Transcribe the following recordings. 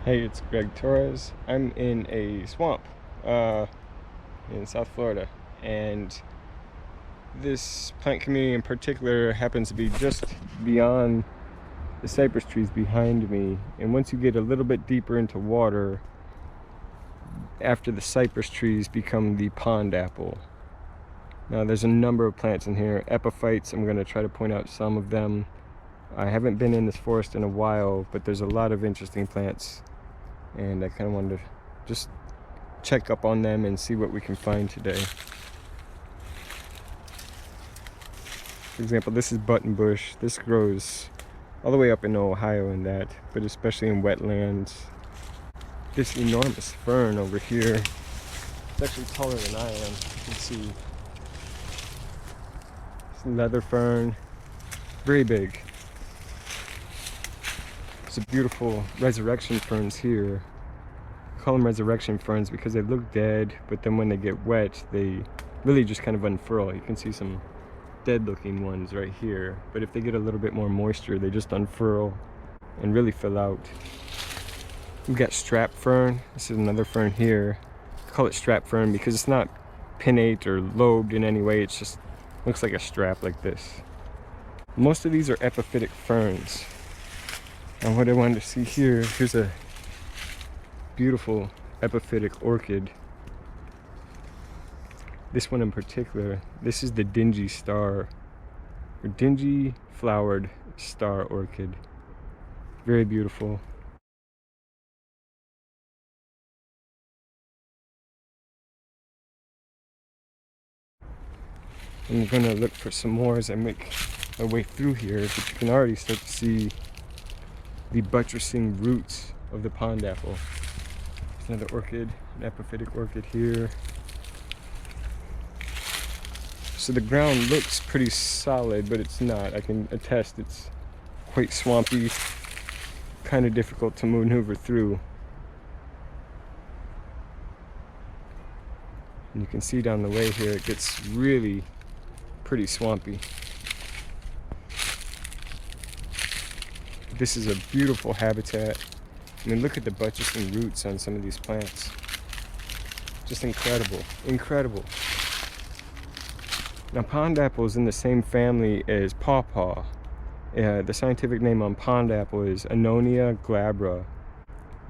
Hey, it's Greg Torres. I'm in a swamp in South Florida, and this plant community in particular happens to be just beyond the cypress trees behind me. And once you get a little bit deeper into water, after the cypress trees become the pond apple. Now there's a number of plants in here. Epiphytes, I'm going to try to point out some of them. I haven't been in this forest in a while, but there's a lot of interesting plants, and I kind of wanted to just check up on them and see what we can find today. For example, this is buttonbush. This grows all the way up in Ohio and that, but especially in wetlands. This enormous fern over here, it's actually taller than I am. You can see it's leather fern, very big. There's a beautiful resurrection ferns here. I call them resurrection ferns because they look dead, but then when they get wet, they really just kind of unfurl. You can see some dead looking ones right here, but if they get a little bit more moisture, they just unfurl and really fill out. We've got strap fern. This is another fern here. I call it strap fern because it's not pinnate or lobed in any way. It's just looks like a strap like this. Most of these are epiphytic ferns. And what I wanted to see here, here's a beautiful epiphytic orchid. This one in particular, this is the dingy star, or dingy flowered star orchid. Very beautiful. I'm gonna look for some more as I make my way through here, but you can already start to see the buttressing roots of the pond apple. There's another orchid, an epiphytic orchid here. So the ground looks pretty solid, but it's not. I can attest it's quite swampy, kind of difficult to maneuver through. And you can see down the way here, it gets really pretty swampy. This is a beautiful habitat. I mean, look at the buttressing roots on some of these plants. Just incredible, incredible. Now, pond apple is in the same family as pawpaw. The scientific name on pond apple is Anonna glabra.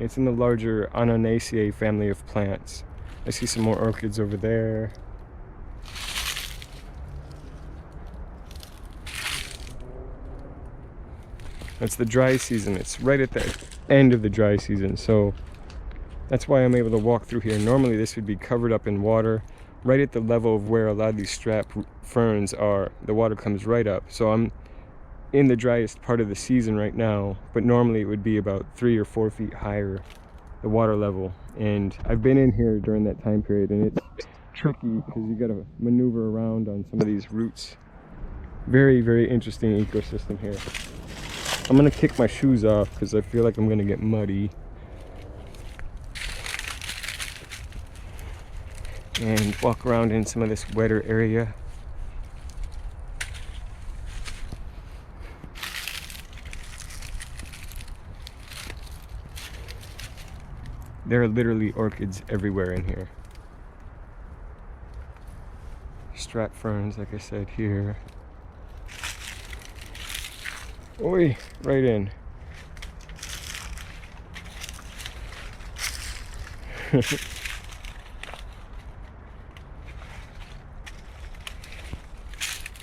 It's in the larger Annonaceae family of plants. I see some more orchids over there. It's the dry season. It's right at the end of the dry season, so that's why I'm able to walk through here. Normally this would be covered up in water. Right at the level of where a lot of these strap ferns are, the water comes right up. So I'm in the driest part of the season right now, but normally it would be about 3 or 4 feet higher, the water level. And I've been in here during that time period, and it's tricky because you got to maneuver around on some of these roots. Very, very interesting ecosystem here. I'm gonna kick my shoes off because I feel like I'm gonna get muddy. And walk around in some of this wetter area. There are literally orchids everywhere in here. Strap ferns, like I said, here. Oi, right in.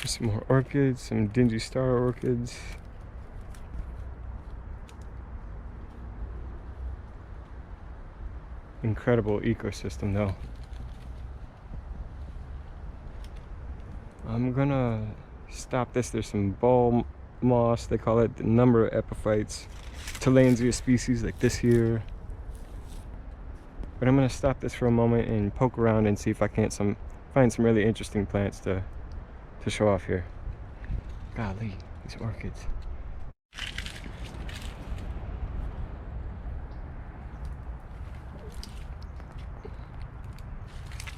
Some more orchids, some dingy star orchids. Incredible ecosystem though. I'm gonna stop this. There's some ball moss, they call it, the number of epiphytes, Tillandsia species like this here. But I'm gonna stop this for a moment and poke around and see if I can't find some really interesting plants to show off here. Golly, these orchids.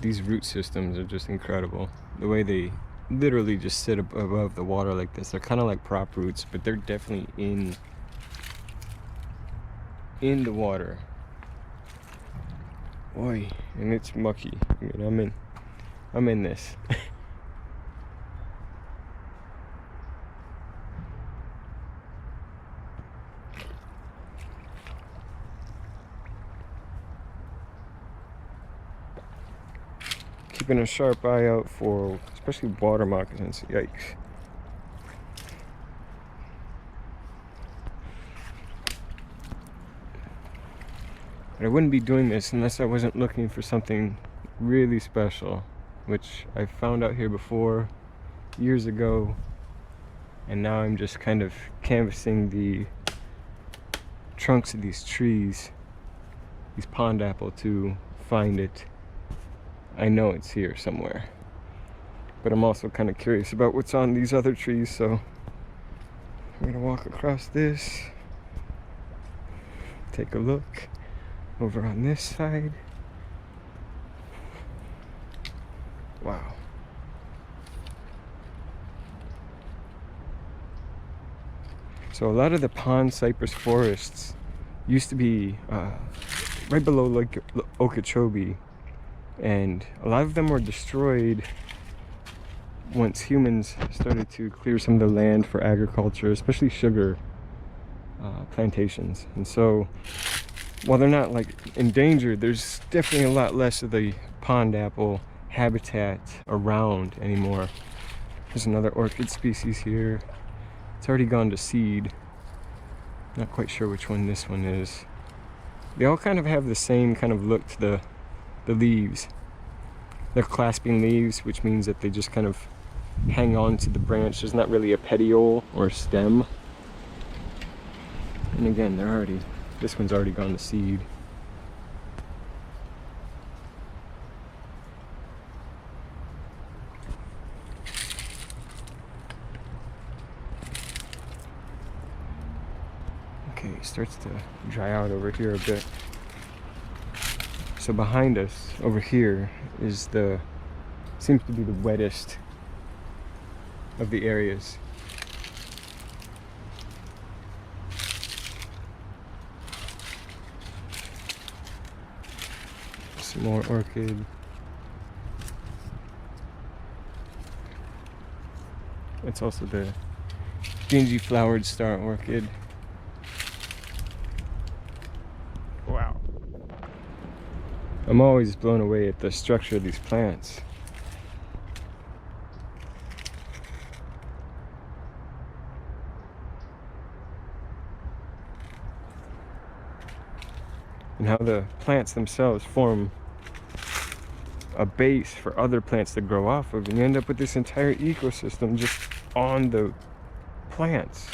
These root systems are just incredible. The way they literally just sit above the water like this. They're kind of like prop roots, but they're definitely in in the water. Boy, and it's mucky. I mean, I'm in this. Keeping a sharp eye out for especially water moccasins. Yikes. But I wouldn't be doing this unless I wasn't looking for something really special, which I found out here before years ago, and now I'm just kind of canvassing the trunks of these trees, these pond apple, to find it. I know it's here somewhere, but I'm also kind of curious about what's on these other trees, so I'm gonna walk across this, take a look over on this side. Wow. So a lot of the pond cypress forests used to be right below Lake Okeechobee, and a lot of them were destroyed once humans started to clear some of the land for agriculture, especially sugar plantations. And so while they're not like endangered, there's definitely a lot less of the pond apple habitat around anymore. There's another orchid species here. It's already gone to seed. Not quite sure which one this one is. They all kind of have the same kind of look to the leaves. They're clasping leaves, which means that they just kind of hang on to the branch. There's not really a petiole or a stem. And again, this one's already gone to seed. Okay, it starts to dry out over here a bit. So behind us, over here, is seems to be the wettest of the areas. Some more orchid. It's also the dingy flowered star orchid. Wow. I'm always blown away at the structure of these plants. And how the plants themselves form a base for other plants to grow off of, and you end up with this entire ecosystem just on the plants.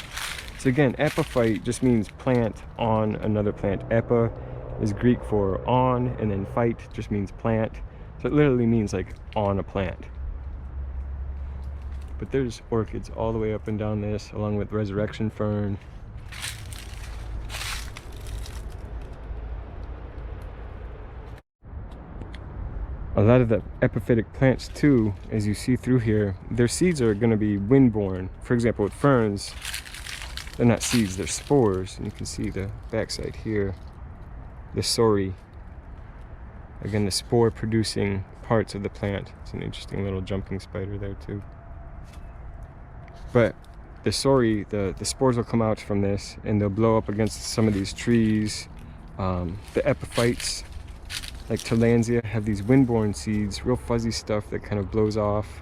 So again, epiphyte just means plant on another plant. Epi is Greek for on, and then phyte just means plant. So it literally means like on a plant. But there's orchids all the way up and down this, along with resurrection fern. A lot of the epiphytic plants too, as you see through here, their seeds are going to be windborne. For example, with ferns, they're not seeds, they're spores. And you can see the backside here, the sori. Again, the spore producing parts of the plant. It's an interesting little jumping spider there too. But the sori, the spores will come out from this, and they'll blow up against some of these trees. The epiphytes, like Tillandsia, have these windborne seeds, real fuzzy stuff that kind of blows off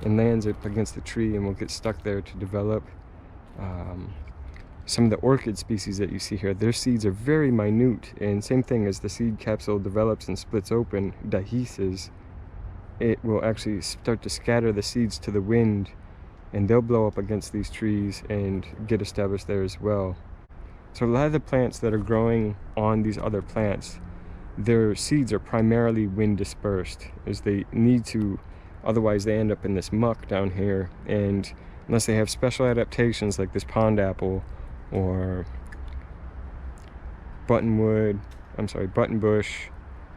and lands up against the tree and will get stuck there to develop. Some of the orchid species that you see here, their seeds are very minute, and same thing, as the seed capsule develops and splits open, dehisces, it will actually start to scatter the seeds to the wind, and they'll blow up against these trees and get established there as well. So a lot of the plants that are growing on these other plants, their seeds are primarily wind dispersed, as they need to, otherwise they end up in this muck down here. And unless they have special adaptations like this pond apple or buttonbush,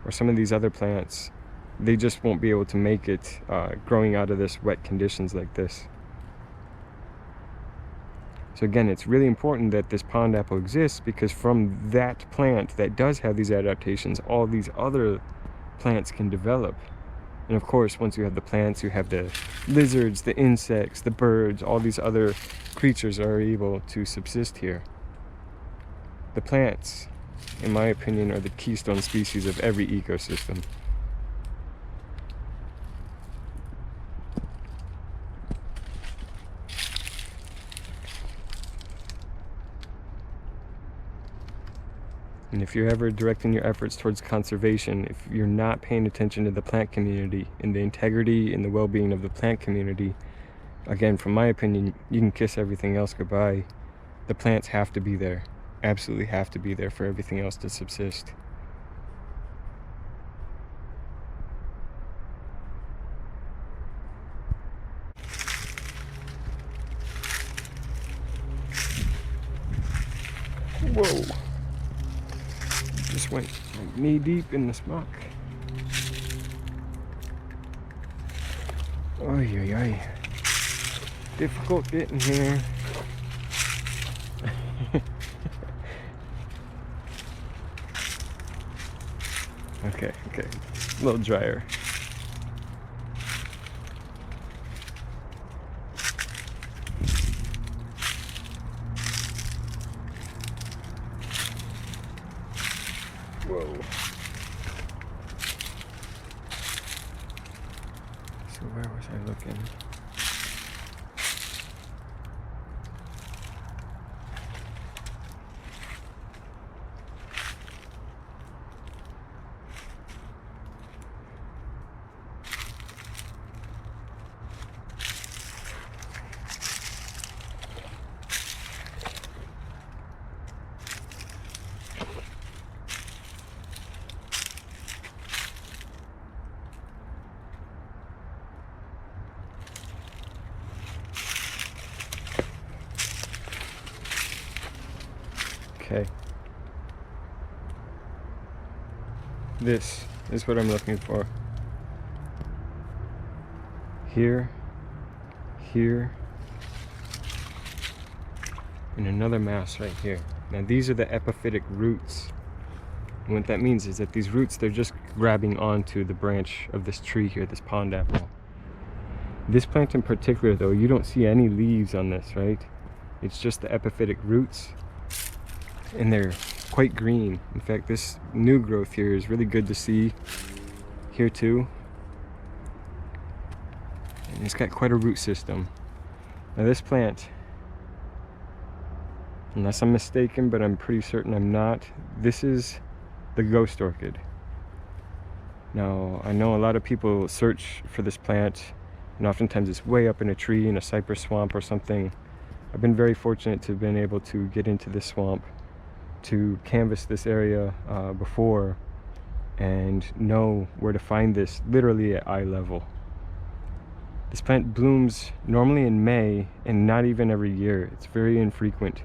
or some of these other plants, they just won't be able to make it growing out of this wet conditions like this. So again, it's really important that this pond apple exists, because from that plant that does have these adaptations, all these other plants can develop. And of course, once you have the plants, you have the lizards, the insects, the birds, all these other creatures are able to subsist here. The plants, in my opinion, are the keystone species of every ecosystem. And if you're ever directing your efforts towards conservation, if you're not paying attention to the plant community and the integrity and the well-being of the plant community, again, from my opinion, you can kiss everything else goodbye. The plants have to be there, absolutely have to be there for everything else to subsist. Whoa! Just went like knee deep in the smock. Oy, oy, oy. Difficult getting here. Okay, a little drier. Whoa. So where was I looking? Okay. This is what I'm looking for. Here, and another mass right here. Now these are the epiphytic roots. And what that means is that these roots, they're just grabbing onto the branch of this tree here, this pond apple. This plant in particular though, you don't see any leaves on this, right? It's just the epiphytic roots. And they're quite green. In fact, this new growth here is really good to see here too. And it's got quite a root system. Now this plant, unless I'm mistaken, but I'm pretty certain I'm not, this is the ghost orchid. Now, I know a lot of people search for this plant, and oftentimes it's way up in a tree in a cypress swamp or something. I've been very fortunate to have been able to get into this swamp, to canvass this area before, and know where to find this literally at eye level. This plant blooms normally in May, and not even every year. It's very infrequent.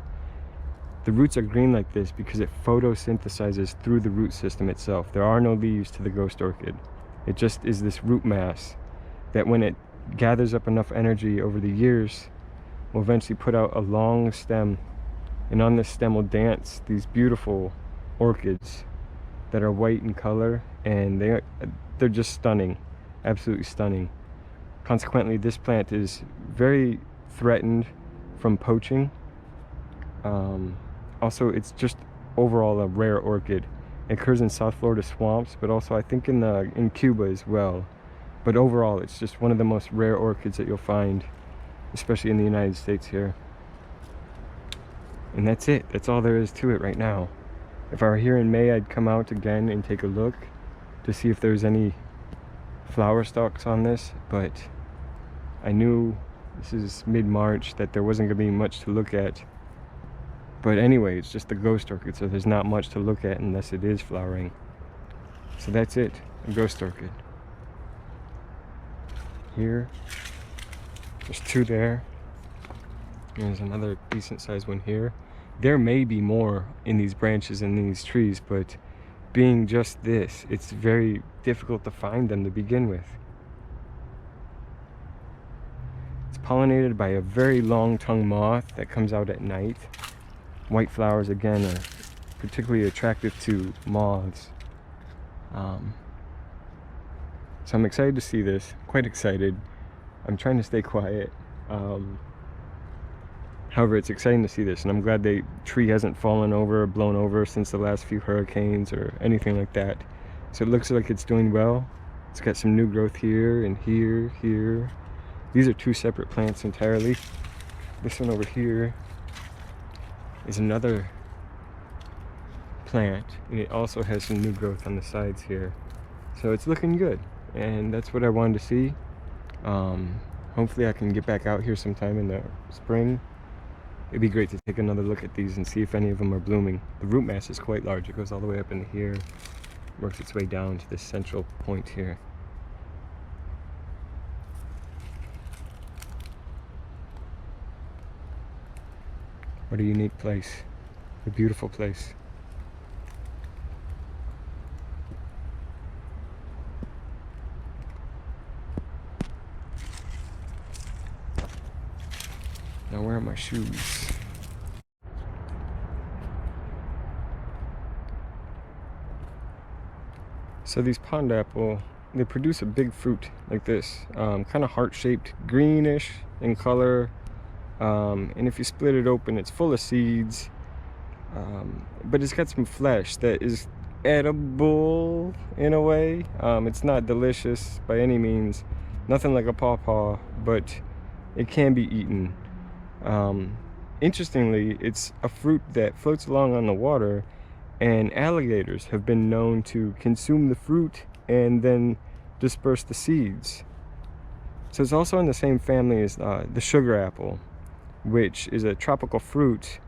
The roots are green like this because it photosynthesizes through the root system itself. There are no leaves to the ghost orchid. It just is this root mass that, when it gathers up enough energy over the years, will eventually put out a long stem. And on this stem will dance these beautiful orchids that are white in color, and they're just stunning, absolutely stunning. Consequently, this plant is very threatened from poaching. Also, it's just overall a rare orchid. It occurs in South Florida swamps, but also I think in Cuba as well. But overall, it's just one of the most rare orchids that you'll find, especially in the United States here. And that's it. That's all there is to it right now. If I were here in May, I'd come out again and take a look to see if there's any flower stalks on this, but I knew this is mid-March that there wasn't going to be much to look at. But anyway, it's just the ghost orchid, so there's not much to look at unless it is flowering. So that's it, a ghost orchid. Here, there's two there. There's another decent sized one here. There may be more in these branches and these trees, but being just this, it's very difficult to find them to begin with. It's pollinated by a very long-tongued moth that comes out at night. White flowers, again, are particularly attractive to moths. So I'm excited to see this, quite excited. I'm trying to stay quiet. However, it's exciting to see this, and I'm glad the tree hasn't fallen over or blown over since the last few hurricanes or anything like that. So it looks like it's doing well. It's got some new growth here and here, here. These are two separate plants entirely. This one over here is another plant, and it also has some new growth on the sides here. So it's looking good, and that's what I wanted to see. Hopefully I can get back out here sometime in the spring. It'd be great to take another look at these and see if any of them are blooming. The root mass is quite large. It goes all the way up into here, works its way down to this central point here. What a unique place. A beautiful place. Now where are my shoes? So these pond apple, they produce a big fruit like this, kind of heart-shaped, greenish in color. And if you split it open, it's full of seeds, but it's got some flesh that is edible in a way. It's not delicious by any means, nothing like a pawpaw, but it can be eaten. Interestingly, it's a fruit that floats along on the water, and alligators have been known to consume the fruit and then disperse the seeds. So it's also in the same family as the sugar apple, which is a tropical fruit.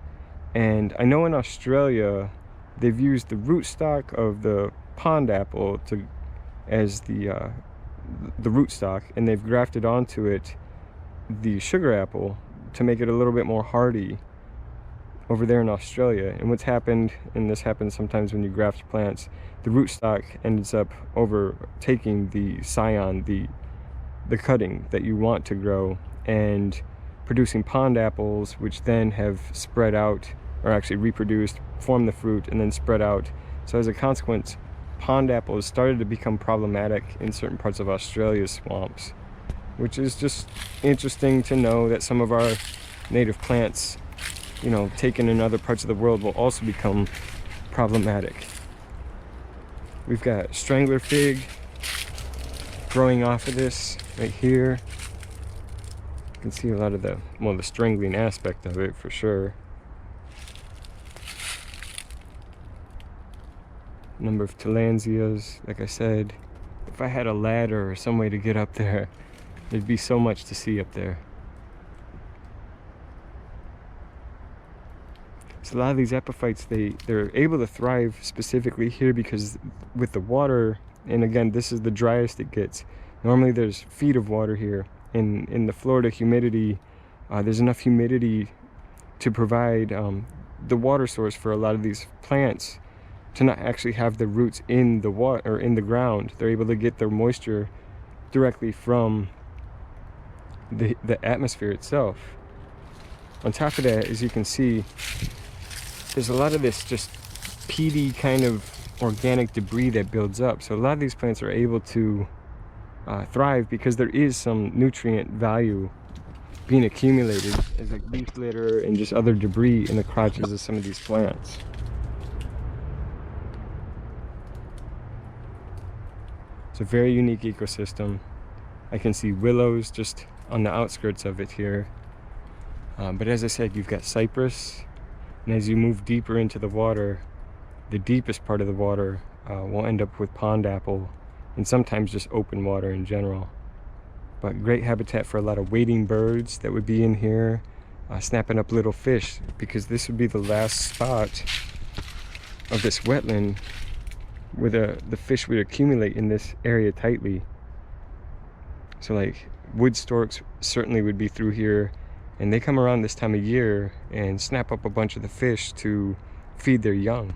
And I know in Australia they've used the rootstock of the pond apple as the rootstock, and they've grafted onto it the sugar apple to make it a little bit more hardy over there in Australia. And what's happened, and this happens sometimes when you graft plants, the rootstock ends up overtaking the scion, the cutting that you want to grow, and producing pond apples, which then have spread out, or actually reproduced, formed the fruit, and then spread out. So as a consequence, pond apples started to become problematic in certain parts of Australia's swamps, which is just interesting to know that some of our native plants, you know, taken in other parts of the world, will also become problematic. We've got strangler fig growing off of this right here. You can see a lot of the strangling aspect of it for sure. Number of tillandsias, like I said. If I had a ladder or some way to get up there, there'd be so much to see up there. So a lot of these epiphytes, they're able to thrive specifically here because with the water, and again, this is the driest it gets. Normally there's feet of water here. In the Florida humidity, there's enough humidity to provide the water source for a lot of these plants to not actually have the roots in the water or in the ground. They're able to get their moisture directly from the atmosphere itself. On top of that, as you can see, there's a lot of this just peaty kind of organic debris that builds up. So a lot of these plants are able to thrive because there is some nutrient value being accumulated as like leaf litter and just other debris in the crotches of some of these plants. It's a very unique ecosystem. I can see willows just on the outskirts of it here. But as I said, you've got cypress, and as you move deeper into the water, the deepest part of the water will end up with pond apple, and sometimes just open water in general. But great habitat for a lot of wading birds that would be in here, snapping up little fish, because this would be the last spot of this wetland where the fish would accumulate in this area tightly. So like wood storks certainly would be through here, and they come around this time of year and snap up a bunch of the fish to feed their young.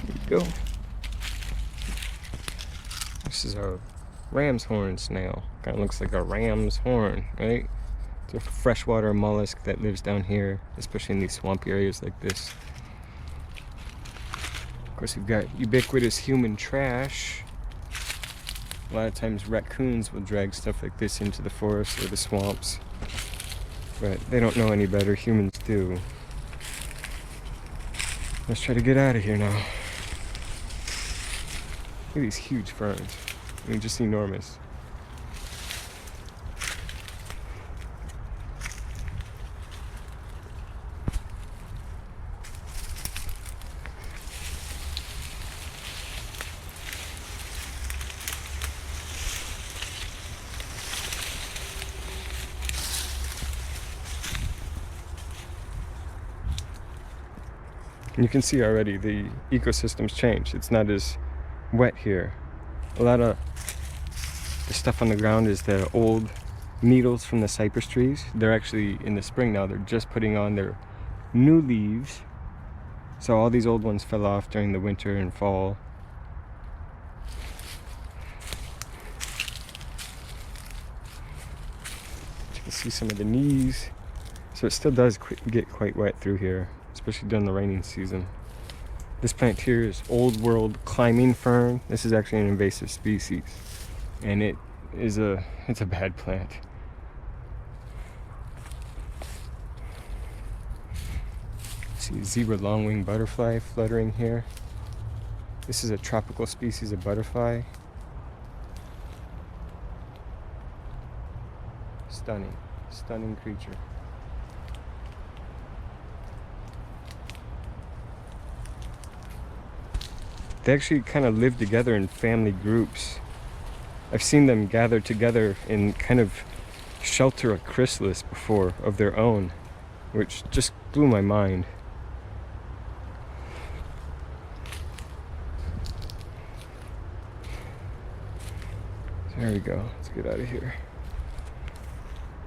There you go. This is a ram's horn snail. Kind of looks like a ram's horn, right? It's a freshwater mollusk that lives down here, especially in these swampy areas like this. Of course, we've got ubiquitous human trash. A lot of times raccoons will drag stuff like this into the forest or the swamps, but they don't know any better. Humans do. Let's try to get out of here now. Look at these huge ferns. I mean, just enormous. And you can see already the ecosystem's changed. It's not as wet here. A lot of the stuff on the ground is the old needles from the cypress trees. They're actually in the spring now. They're just putting on their new leaves. So all these old ones fell off during the winter and fall. You can see some of the knees. So it still does get quite wet through here, especially during the raining season. This plant here is old world climbing fern. This is actually an invasive species, and it's a bad plant. See a zebra longwing butterfly fluttering here. This is a tropical species of butterfly. Stunning creature. They actually kind of live together in family groups. I've seen them gather together and kind of shelter a chrysalis before of their own, which just blew my mind. There we go. Let's get out of here.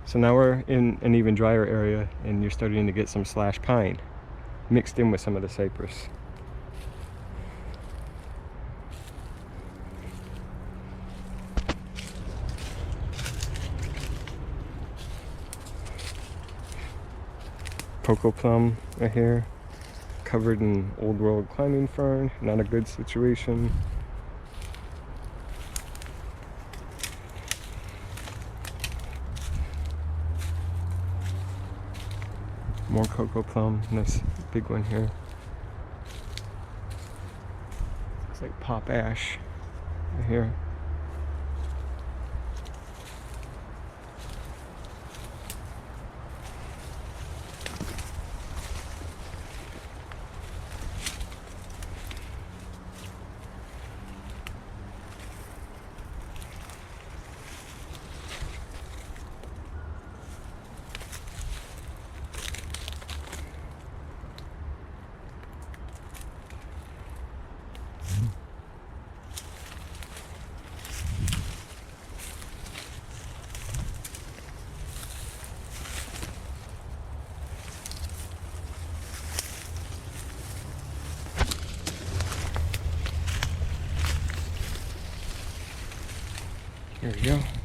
So now we're in an even drier area, and you're starting to get some slash pine mixed in with some of the cypress. Cocoa plum right here, covered in old world climbing fern. Not a good situation. More cocoa plum, nice big one here. Looks like pop ash right here. There we go.